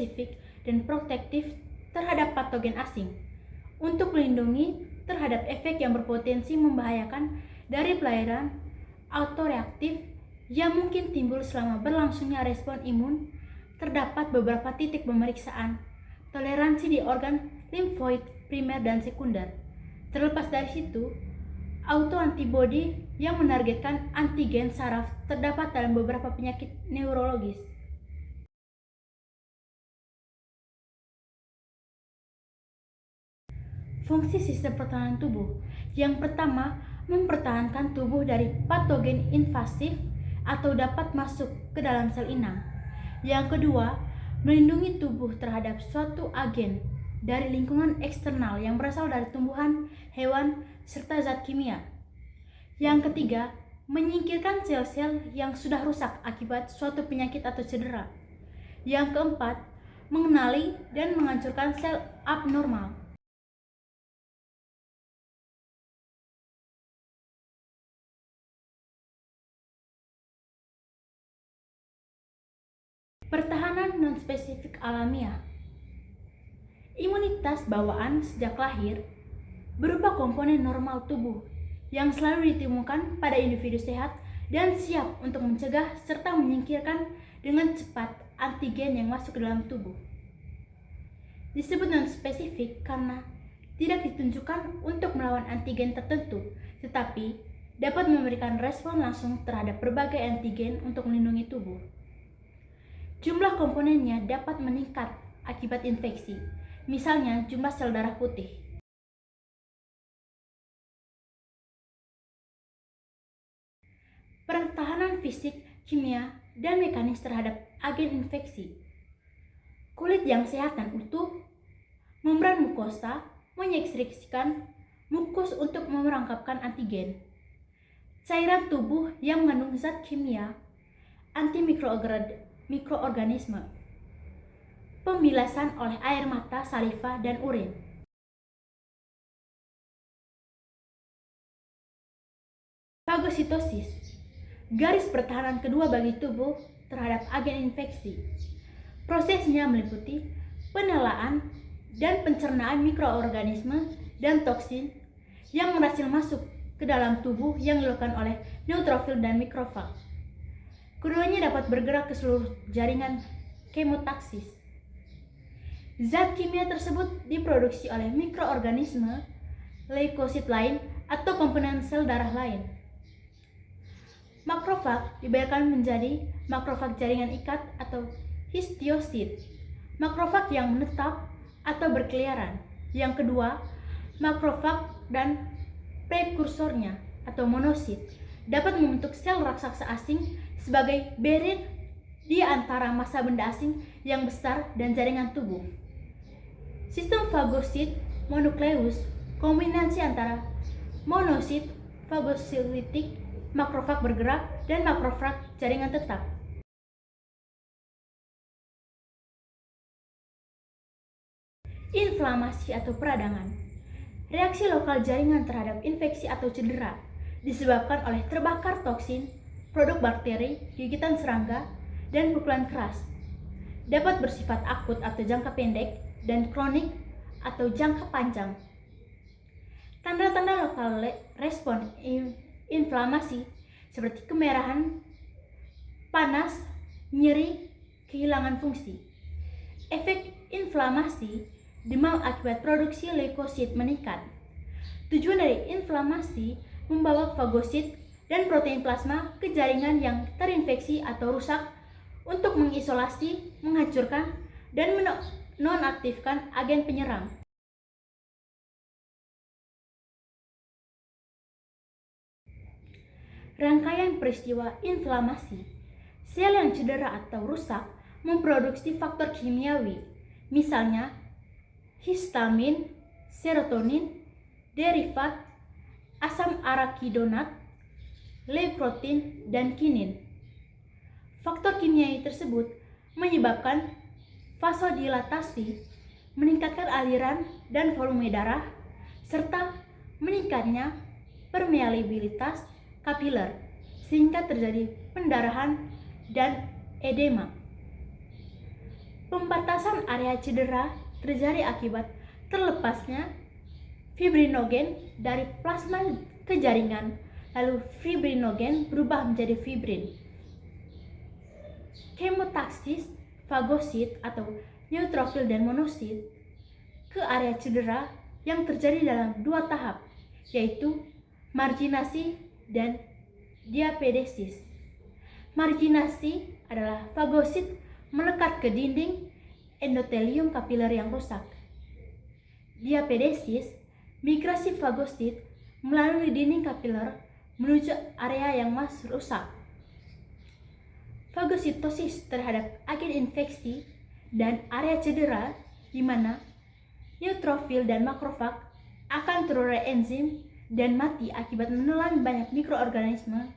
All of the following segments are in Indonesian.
spesifik dan protektif terhadap patogen asing untuk melindungi terhadap efek yang berpotensi membahayakan dari pelayaran autoreaktif yang mungkin timbul selama berlangsungnya respon imun. Terdapat beberapa titik pemeriksaan toleransi di organ limfoid primer dan sekunder. Terlepas dari situ, autoantibodi yang menargetkan antigen saraf terdapat dalam beberapa penyakit neurologis. Fungsi sistem pertahanan tubuh. Yang pertama, mempertahankan tubuh dari patogen invasif atau dapat masuk ke dalam sel inang. Yang kedua, melindungi tubuh terhadap suatu agen dari lingkungan eksternal yang berasal dari tumbuhan, hewan, serta zat kimia. Yang ketiga, menyingkirkan sel-sel yang sudah rusak akibat suatu penyakit atau cedera. Yang keempat, mengenali dan menghancurkan sel abnormal. Pertahanan non-spesifik alamiah. Imunitas bawaan sejak lahir berupa komponen normal tubuh yang selalu ditemukan pada individu sehat dan siap untuk mencegah serta menyingkirkan dengan cepat antigen yang masuk ke dalam tubuh. Disebut non-spesifik karena tidak ditunjukkan untuk melawan antigen tertentu, tetapi dapat memberikan respon langsung terhadap berbagai antigen untuk melindungi tubuh. Jumlah komponennya dapat meningkat akibat infeksi, misalnya jumlah sel darah putih. Pertahanan fisik, kimia, dan mekanis terhadap agen infeksi. Kulit yang sehat dan utuh, membran mukosa menyekresikan mukus untuk merangkapkan antigen. Cairan tubuh yang mengandung zat kimia, antimikroorganisme, pembilasan oleh air mata, saliva, dan urin. Fagositosis, garis pertahanan kedua bagi tubuh terhadap agen infeksi. Prosesnya meliputi penelaan dan pencernaan mikroorganisme dan toksin yang berhasil masuk ke dalam tubuh yang dilakukan oleh neutrofil dan mikrofag. Keduanya dapat bergerak ke seluruh jaringan kemotaksis. Zat kimia tersebut diproduksi oleh mikroorganisme, leukosit lain, atau komponen sel darah lain. Makrofag dibedakan menjadi makrofag jaringan ikat atau histiosit, makrofag yang menetap atau berkeliaran. Yang kedua, makrofag dan prekursornya atau monosit dapat membentuk sel raksasa asing sebagai barrier di antara massa benda asing yang besar dan jaringan tubuh. Sistem fagosit monukleus, kombinasi antara monosit, fagosilitik, makrofag bergerak, dan makrofag jaringan tetap. Inflamasi atau peradangan. Reaksi lokal jaringan terhadap infeksi atau cedera disebabkan oleh terbakar toksin, produk bakteri, gigitan serangga, dan pukulan keras. Dapat bersifat akut atau jangka pendek dan kronik atau jangka panjang. Tanda-tanda lokal respon inflamasi seperti kemerahan, panas, nyeri, kehilangan fungsi. Efek inflamasi, demam akibat produksi leukosit meningkat. Tujuan dari inflamasi membawa fagosit dan protein plasma ke jaringan yang terinfeksi atau rusak untuk mengisolasi, menghancurkan, dan menonaktifkan agen penyerang. Rangkaian peristiwa inflamasi. Sel yang cedera atau rusak memproduksi faktor kimiawi, misalnya histamin, serotonin, derivat, asam arakidonat, leukotriene, dan kinin. Faktor kimiawi tersebut menyebabkan vasodilatasi, meningkatkan aliran dan volume darah, serta meningkatnya permeabilitas kapiler, sehingga terjadi pendarahan dan edema. Pembatasan area cedera terjadi akibat terlepasnya fibrinogen dari plasma ke jaringan, lalu fibrinogen berubah menjadi fibrin. Kemotaksis, fagosit atau neutrofil dan monosit ke area cedera yang terjadi dalam dua tahap, yaitu marginasi dan diapedesis. Marginasi adalah fagosit melekat ke dinding endotelium kapiler yang rusak. Diapedesis, migrasi fagosit melalui dinding kapiler menuju area yang masih rusak. Fagositosis terhadap agen infeksi dan area cedera di mana neutrofil dan makrofag akan terurai enzim dan mati akibat menelan banyak mikroorganisme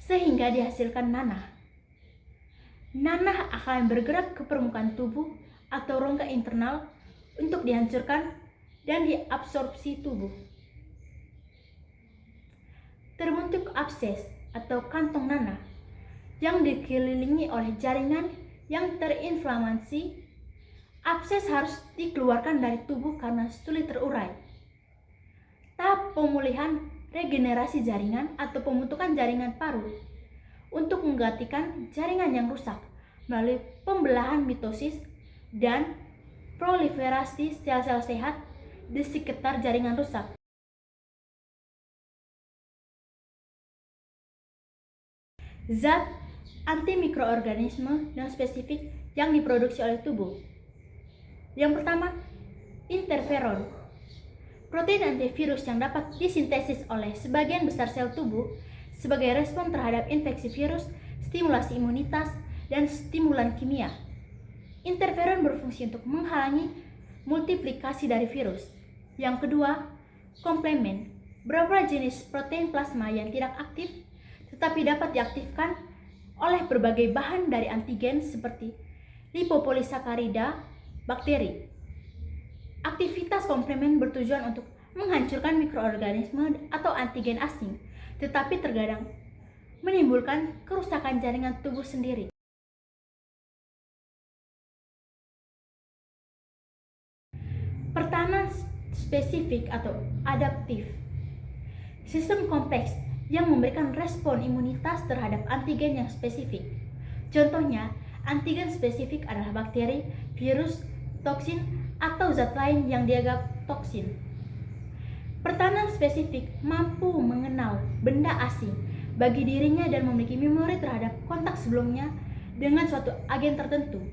sehingga dihasilkan nanah. Nanah akan bergerak ke permukaan tubuh atau rongga internal untuk dihancurkan dan diabsorpsi tubuh. Terbentuk abses atau kantong nanah yang dikelilingi oleh jaringan yang terinflamasi. Abses harus dikeluarkan dari tubuh karena sulit terurai. Tahap pemulihan regenerasi jaringan atau pembentukan jaringan paru untuk menggantikan jaringan yang rusak melalui pembelahan mitosis dan proliferasi sel-sel sehat di sekitar jaringan rusak. Zat antimikroorganisme yang spesifik yang diproduksi oleh tubuh. Yang pertama, interferon. Protein antivirus yang dapat disintesis oleh sebagian besar sel tubuh sebagai respon terhadap infeksi virus, stimulasi imunitas, dan stimulan kimia. Interferon berfungsi untuk menghalangi multiplikasi dari virus. Yang kedua, komplemen. Beberapa jenis protein plasma yang tidak aktif tetapi dapat diaktifkan oleh berbagai bahan dari antigen seperti lipopolisakarida, bakteri. Aktivitas komplemen bertujuan untuk menghancurkan mikroorganisme atau antigen asing, tetapi terkadang menimbulkan kerusakan jaringan tubuh sendiri. Pertahanan spesifik atau adaptif. Sistem kompleks yang memberikan respon imunitas terhadap antigen yang spesifik. Contohnya, antigen spesifik adalah bakteri, virus, toksin, atau zat lain yang dianggap toksin. Pertahanan spesifik mampu mengenal benda asing bagi dirinya dan memiliki memori terhadap kontak sebelumnya dengan suatu agen tertentu.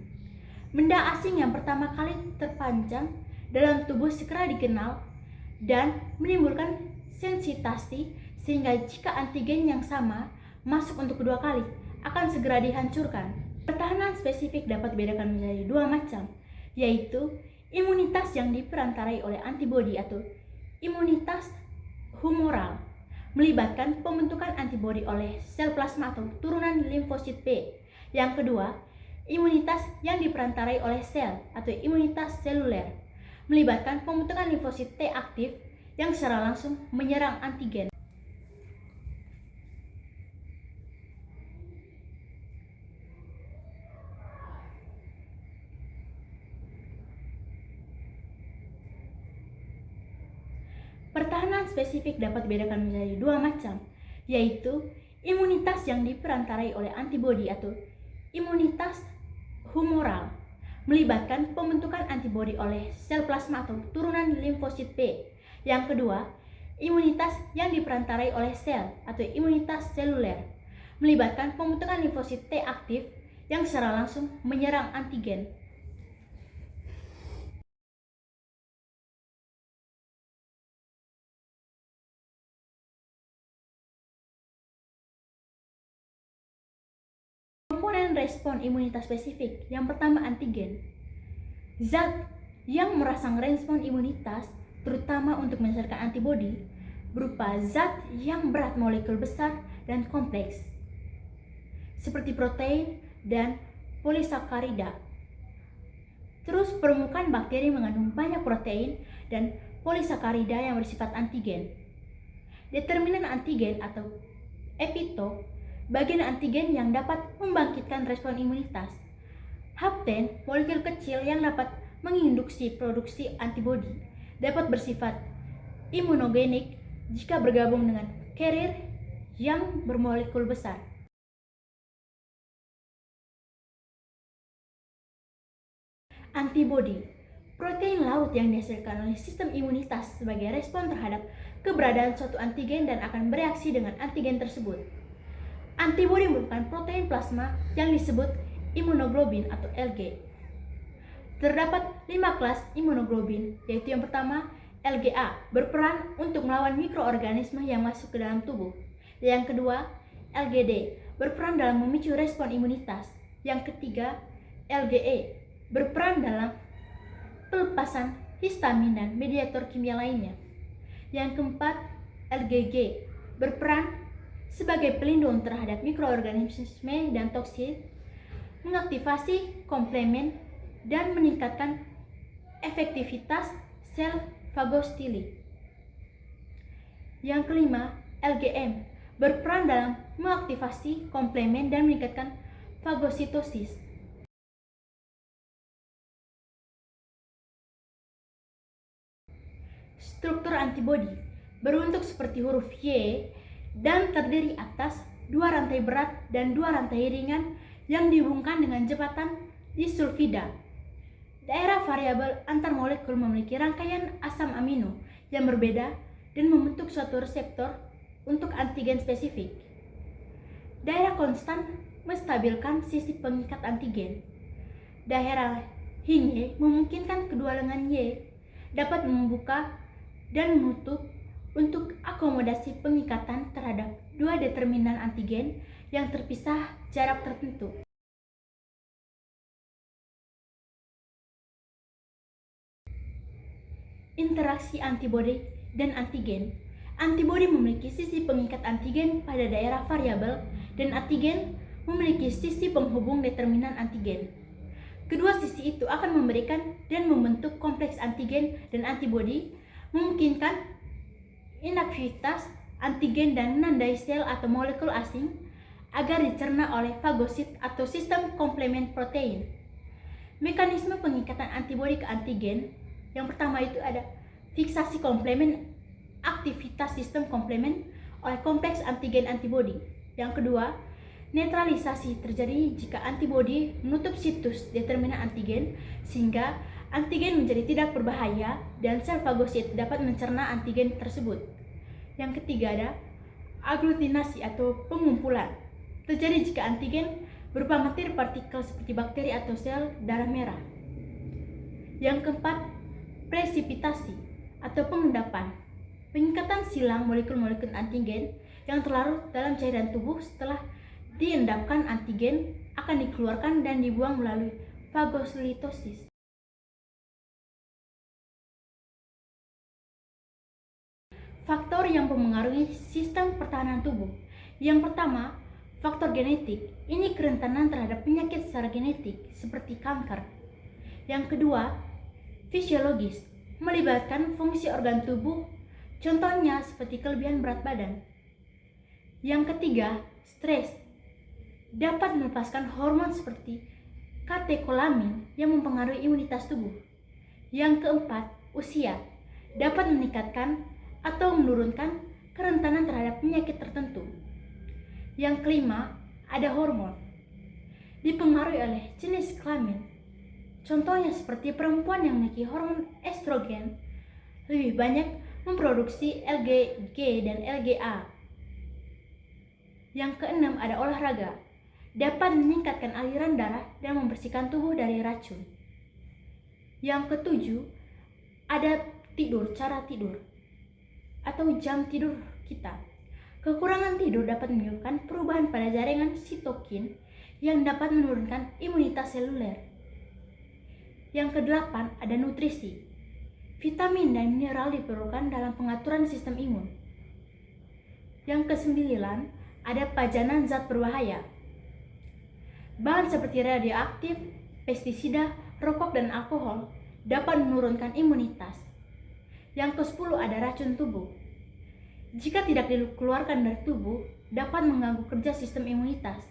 Benda asing yang pertama kali terpanjang dalam tubuh segera dikenal dan menimbulkan sensitasi sehingga jika antigen yang sama masuk untuk kedua kali akan segera dihancurkan. Pertahanan spesifik dapat dibedakan menjadi dua macam, yaitu imunitas yang diperantarai oleh antibodi atau imunitas humoral, melibatkan pembentukan antibodi oleh sel plasma atau turunan limfosit B. Yang kedua, imunitas yang diperantarai oleh sel atau imunitas seluler, melibatkan pembentukan limfosit T aktif yang secara langsung menyerang antigen. Pertahanan spesifik dapat dibedakan menjadi dua macam, yaitu imunitas yang diperantarai oleh antibodi atau imunitas humoral, melibatkan pembentukan antibodi oleh sel plasma atau turunan limfosit B. Yang kedua, imunitas yang diperantarai oleh sel atau imunitas seluler, melibatkan pembentukan limfosit T aktif yang secara langsung menyerang antigen. Komponen respon imunitas spesifik. Yang pertama, antigen. Zat yang merangsang respon imunitas, terutama untuk menghasilkan antibodi, berupa zat yang berat molekul besar dan kompleks, seperti protein dan polisakarida. Terus, permukaan bakteri mengandung banyak protein dan polisakarida yang bersifat antigen. Determinan antigen atau epitop, bagian antigen yang dapat membangkitkan respon imunitas. Hapten, molekul kecil yang dapat menginduksi produksi antibodi, dapat bersifat imunogenik jika bergabung dengan carrier yang bermolekul besar. Antibodi, protein laut yang dihasilkan oleh sistem imunitas sebagai respon terhadap keberadaan suatu antigen dan akan bereaksi dengan antigen tersebut. Antibodi merupakan protein plasma yang disebut imunoglobin atau Lg. Terdapat 5 kelas imunoglobin, yaitu yang pertama, Lga, berperan untuk melawan mikroorganisme yang masuk ke dalam tubuh. Yang kedua, Lgd, berperan dalam memicu respon imunitas. Yang ketiga, Lge, berperan dalam pelepasan histamin dan mediator kimia lainnya. Yang keempat, Lgg, berperan sebagai pelindung terhadap mikroorganisme dan toksin, mengaktifasi komplement, dan meningkatkan efektivitas sel fagositili. Yang kelima, Lgm, berperan dalam mengaktifasi komplement dan meningkatkan fagositosis. Struktur antibodi berbentuk seperti huruf Y dan terdiri atas 2 rantai berat dan 2 rantai ringan yang dihubungkan dengan jembatan disulfida. Daerah variabel antar molekul memiliki rangkaian asam amino yang berbeda dan membentuk suatu reseptor untuk antigen spesifik. Daerah konstan menstabilkan sisi pengikat antigen. Daerah Y memungkinkan kedua lengan Y dapat membuka dan menutup untuk akomodasi pengikatan terhadap 2 determinan antigen yang terpisah jarak tertentu. Interaksi antibodi dan antigen. Antibodi memiliki sisi pengikat antigen pada daerah variabel dan antigen memiliki sisi penghubung determinan antigen. Kedua sisi itu akan memberikan dan membentuk kompleks antigen dan antibodi, memungkinkan inaktivitas antigen dan menandai sel atau molekul asing agar dicerna oleh fagosit atau sistem komplement protein. Mekanisme pengikatan antibodi ke antigen, yang pertama itu ada fiksasi komplement, aktivitas sistem komplement oleh kompleks antigen antibodi. Yang kedua, netralisasi terjadi jika antibodi menutup situs determinan antigen sehingga antigen menjadi tidak berbahaya dan sel fagosit dapat mencerna antigen tersebut. Yang ketiga ada aglutinasi atau pengumpulan. Terjadi jika antigen berupa materi partikel seperti bakteri atau sel darah merah. Yang keempat, presipitasi atau pengendapan. Pengikatan silang molekul-molekul antigen yang terlarut dalam cairan tubuh setelah diendapkan antigen akan dikeluarkan dan dibuang melalui fagositosis. Faktor yang mempengaruhi sistem pertahanan tubuh. Yang pertama, faktor genetik. Ini kerentanan terhadap penyakit secara genetik seperti kanker. Yang kedua, fisiologis, melibatkan fungsi organ tubuh, contohnya seperti kelebihan berat badan. Yang ketiga, stres, dapat melepaskan hormon seperti katekolamin yang mempengaruhi imunitas tubuh. Yang keempat, usia, dapat meningkatkan atau menurunkan kerentanan terhadap penyakit tertentu. Yang kelima, ada hormon, dipengaruhi oleh jenis kelamin. Contohnya seperti perempuan yang memiliki hormon estrogen lebih banyak memproduksi LGG dan LGA. Yang keenam, ada olahraga, dapat meningkatkan aliran darah dan membersihkan tubuh dari racun. Yang ketujuh, ada tidur, cara tidur atau jam tidur kita. Kekurangan tidur dapat menyebabkan perubahan pada jaringan sitokin yang dapat menurunkan imunitas seluler. Yang kedelapan, ada nutrisi. Vitamin dan mineral diperlukan dalam pengaturan sistem imun. Yang kesembilan, ada pajanan zat berbahaya. Bahan seperti radioaktif, pestisida, rokok, dan alkohol dapat menurunkan imunitas. Yang ke-10, ada racun tubuh. Jika tidak dikeluarkan dari tubuh, dapat mengganggu kerja sistem imunitas.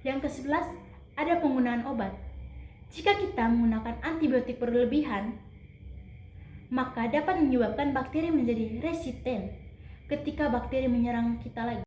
Yang ke-11, ada penggunaan obat. Jika kita menggunakan antibiotik berlebihan, maka dapat menyebabkan bakteri menjadi resisten ketika bakteri menyerang kita lagi.